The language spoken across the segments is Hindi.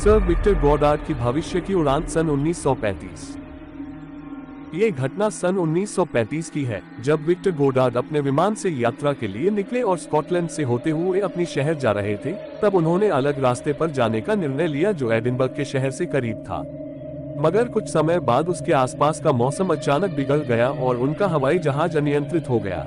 सर विक्टर गोडार्ड की भविष्य की उड़ान सन 1935। ये घटना सन 1935 की है, जब विक्टर गोडार्ड अपने विमान से यात्रा के लिए निकले और स्कॉटलैंड से होते हुए अपनी शहर जा रहे थे। तब उन्होंने अलग रास्ते पर जाने का निर्णय लिया जो एडिनबर्ग के शहर से करीब था। मगर कुछ समय बाद उसके आसपास का मौसम अचानक बिगड़ गया और उनका हवाई जहाज अनियंत्रित हो गया।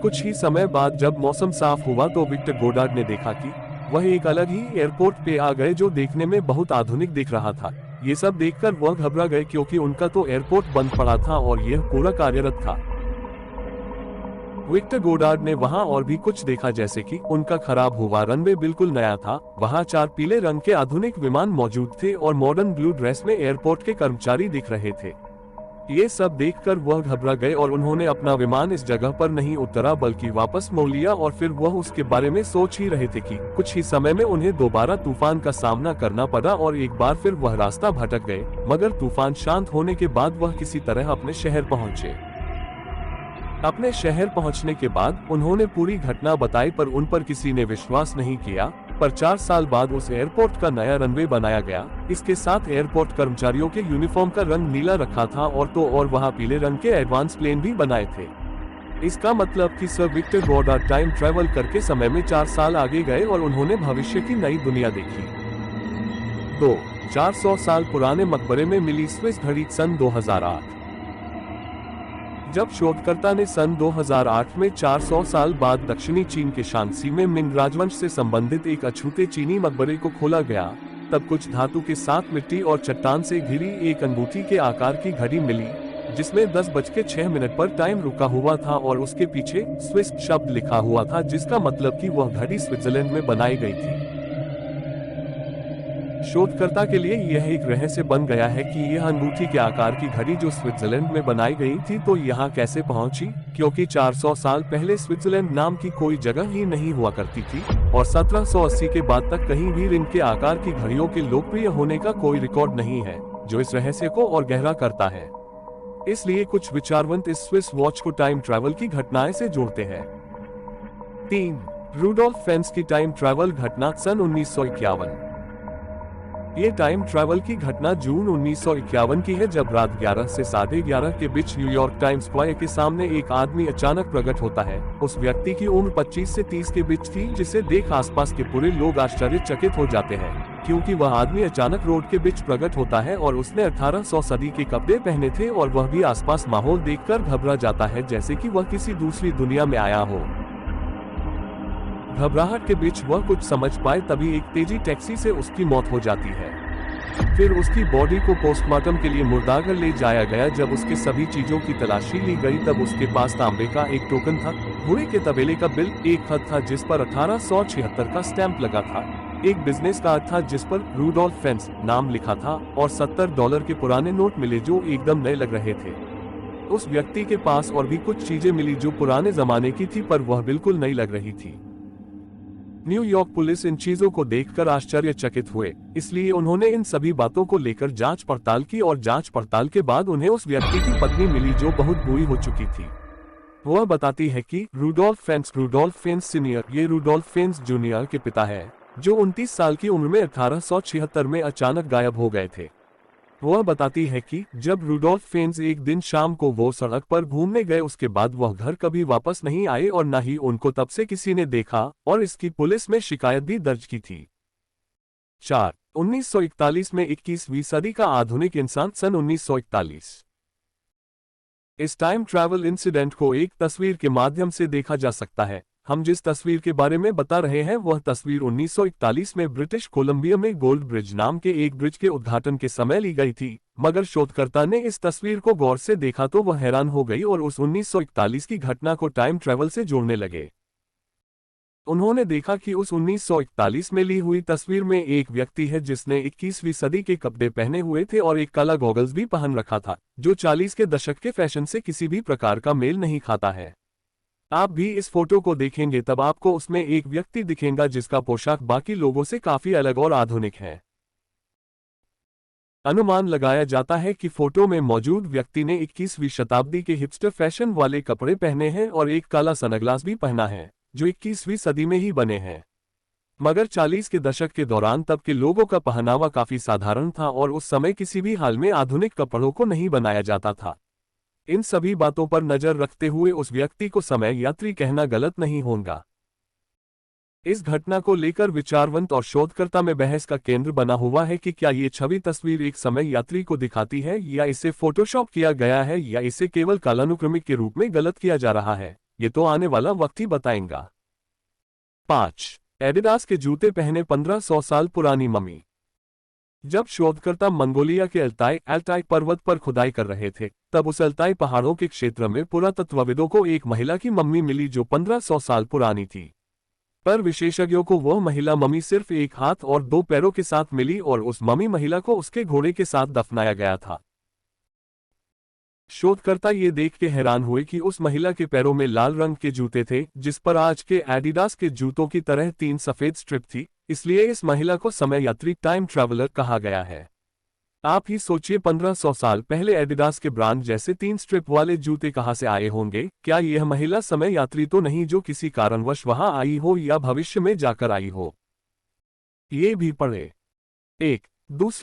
कुछ ही समय बाद जब मौसम साफ हुआ तो विक्टर गोडार्ड ने देखा कि वह एक अलग ही एयरपोर्ट पे आ गए जो देखने में बहुत आधुनिक दिख रहा था। ये सब देखकर वह घबरा गए क्योंकि उनका तो एयरपोर्ट बंद पड़ा था और यह पूरा कार्यरत था। विक्टर गोडार्ड ने वहां और भी कुछ देखा, जैसे कि उनका खराब हुआ रनवे बिल्कुल नया था, वहां 4 पीले रंग के आधुनिक विमान मौजूद थे और मॉडर्न ब्लू ड्रेस में एयरपोर्ट के कर्मचारी दिख रहे थे। ये सब देखकर वह घबरा गए और उन्होंने अपना विमान इस जगह पर नहीं उतरा बल्कि वापस मोड़ लिया और फिर वह उसके बारे में सोच ही रहे थे कि कुछ ही समय में उन्हें दोबारा तूफान का सामना करना पड़ा और एक बार फिर वह रास्ता भटक गए। मगर तूफान शांत होने के बाद वह किसी तरह अपने शहर पहुंचे। अपने शहर पहुंचने के बाद उन्होंने पूरी घटना बताई पर उन पर किसी ने विश्वास नहीं किया। पर 4 साल बाद उस एयरपोर्ट का नया रनवे बनाया गया। इसके साथ एयरपोर्ट कर्मचारियों के यूनिफॉर्म का रंग नीला रखा था और वहां पीले रंग के एडवांस प्लेन भी बनाए थे। इसका मतलब कि sir Victor Goddard time travel करके समय में 4 साल आगे गए और उन्होंने भविष्य की नई दुनिया देखी। 2. 400 साल पुराने मकबरे में मिली स्विस घड़ी सन 2008। जब शोधकर्ता ने सन 2008 में 400 साल बाद दक्षिणी चीन के शांसी में मिंग राजवंश से संबंधित एक अछूते चीनी मकबरे को खोला गया, तब कुछ धातु के साथ मिट्टी और चट्टान से घिरी एक अंगूठी के आकार की घड़ी मिली, जिसमें 10:06 पर टाइम रुका हुआ था और उसके पीछे स्विस शब्द लिखा हुआ था, जिसका मतलब कि वह घड़ी स्विट्जरलैंड में बनाई गई थी। शोधकर्ता के लिए यह एक रहस्य बन गया है कि यह अंगूठी के आकार की घड़ी जो स्विट्जरलैंड में बनाई गई थी तो यहाँ कैसे पहुंची, क्योंकि 400 साल पहले स्विट्जरलैंड नाम की कोई जगह ही नहीं हुआ करती थी और 1780 के बाद तक कहीं भी रिंग के आकार की घड़ियों के लोकप्रिय होने का कोई रिकॉर्ड नहीं है, जो इस रहस्य को और गहरा करता है। इसलिए कुछ विचारवंत इस स्विस वॉच को टाइम ट्रैवल की घटनाएं से जोड़ते हैं। 3. रूडोल्फ फेन्स की टाइम ट्रैवल घटना सन 1951। ये टाइम ट्रैवल की घटना जून 1951 की है, जब रात 11 से 11:30 के बीच न्यूयॉर्क टाइम्स स्क्वायर के सामने एक आदमी अचानक प्रकट होता है। उस व्यक्ति की उम्र 25 से 30 के बीच थी, जिसे देख आसपास के पूरे लोग आश्चर्यचकित हो जाते हैं, क्योंकि वह आदमी अचानक रोड के बीच प्रकट होता है और उसने 1800 सदी के कपड़े पहने थे और वह भी आसपास माहौल देखकर घबरा जाता है जैसे कि वह किसी दूसरी दुनिया में आया हो। घबराहट के बीच वह कुछ समझ पाए तभी एक तेजी टैक्सी से उसकी मौत हो जाती है। फिर उसकी बॉडी को पोस्टमार्टम के लिए मुर्दाघर ले जाया गया। जब उसके सभी चीजों की तलाशी ली गई तब उसके पास तांबे का एक टोकन था, घोड़े के तबेले का बिल, एक खत था जिस पर 1876 का स्टैंप लगा था, एक बिजनेस कार्ड था जिस पर रूडोल्फ फेन्स नाम लिखा था और $70 के पुराने नोट मिले जो एकदम नए लग रहे थे। उस व्यक्ति के पास और भी कुछ चीजें मिली जो पुराने जमाने की थी पर वह बिल्कुल नई लग रही थी। न्यूयॉर्क पुलिस इन चीजों को देखकर आश्चर्यचकित हुए, इसलिए उन्होंने इन सभी बातों को लेकर जांच पड़ताल की और जांच पड़ताल के बाद उन्हें उस व्यक्ति की पत्नी मिली जो बहुत बुरी हो चुकी थी। वह बताती है कि रूडोल्फ फेन्स सीनियर ये रूडोल्फ फेन्स जूनियर के पिता है, जो 29 साल की उम्र में 1876 में अचानक गायब हो गए थे। वह बताती है कि जब रूडोल्फ फेन्स एक दिन शाम को वो सड़क पर घूमने गए, उसके बाद वह घर कभी वापस नहीं आए और न ही उनको तब से किसी ने देखा और इसकी पुलिस में शिकायत भी दर्ज की थी। 4. 1941 में 21वीं सदी का आधुनिक इंसान सन 1941। इस टाइम ट्रैवल इंसिडेंट को एक तस्वीर के माध्यम से देखा जा सकता है। हम जिस तस्वीर के बारे में बता रहे हैं वह तस्वीर 1941 में ब्रिटिश कोलंबिया में गोल्ड ब्रिज नाम के एक ब्रिज के उद्घाटन के समय ली गई थी। मगर शोधकर्ता ने इस तस्वीर को गौर से देखा तो वह हैरान हो गई और उस 1941 की घटना को टाइम ट्रैवल से जोड़ने लगे। उन्होंने देखा कि उस 1941 में ली हुई तस्वीर में एक व्यक्ति है जिसने 21वीं सदी के कपड़े पहने हुए थे और एक काला गॉगल्स भी पहन रखा था, जो 40 के दशक के फैशन से किसी भी प्रकार का मेल नहीं खाता है। आप भी इस फोटो को देखेंगे तब आपको उसमें एक व्यक्ति दिखेगा जिसका पोशाक बाकी लोगों से काफी अलग और आधुनिक है। अनुमान लगाया जाता है कि फोटो में मौजूद व्यक्ति ने 21वीं शताब्दी के हिपस्टर फैशन वाले कपड़े पहने हैं और एक काला सनग्लास भी पहना है, जो 21वीं सदी में ही बने हैं। मगर 40 के दशक के दौरान तब के लोगों का पहनावा काफी साधारण था और उस समय किसी भी हाल में आधुनिक कपड़ों को नहीं बनाया जाता था। इन सभी बातों पर नजर रखते हुए उस व्यक्ति को समय यात्री कहना गलत नहीं होगा। इस घटना को लेकर विचारवंत और शोधकर्ता में बहस का केंद्र बना हुआ है कि क्या ये छवि तस्वीर एक समय यात्री को दिखाती है या इसे फोटोशॉप किया गया है या इसे केवल कालानुक्रमिक के रूप में गलत किया जा रहा है, ये तो आने वाला वक्त ही बताएगा। 5. एडिडास के जूते पहने 1500 साल पुरानी मम्मी। जब शोधकर्ता मंगोलिया के अल्ताई पर्वत पर खुदाई कर रहे थे, तब उस अल्ताई पहाड़ों के क्षेत्र में पुरातत्वविदों को एक महिला की मम्मी मिली जो 1500 साल पुरानी थी। पर विशेषज्ञों को वह महिला मम्मी सिर्फ एक हाथ और 2 पैरों के साथ मिली और उस मम्मी महिला को उसके घोड़े के साथ दफनाया गया था। शोधकर्ता ये देख के हैरान हुए कि उस महिला के पैरों में लाल रंग के जूते थे, जिस पर आज के एडिडास के जूतों की तरह 3 सफेद स्ट्रिप थी, इसलिए इस महिला को समय यात्री टाइम ट्रैवलर कहा गया है। आप ही सोचिए 1500 साल पहले एडिडास के ब्रांड जैसे 3 स्ट्रिप वाले जूते कहां से आए होंगे। क्या यह महिला समय यात्री तो नहीं जो किसी कारणवश वहां आई हो या भविष्य में जाकर आई हो? ये भी पढ़े। 1. दूसरे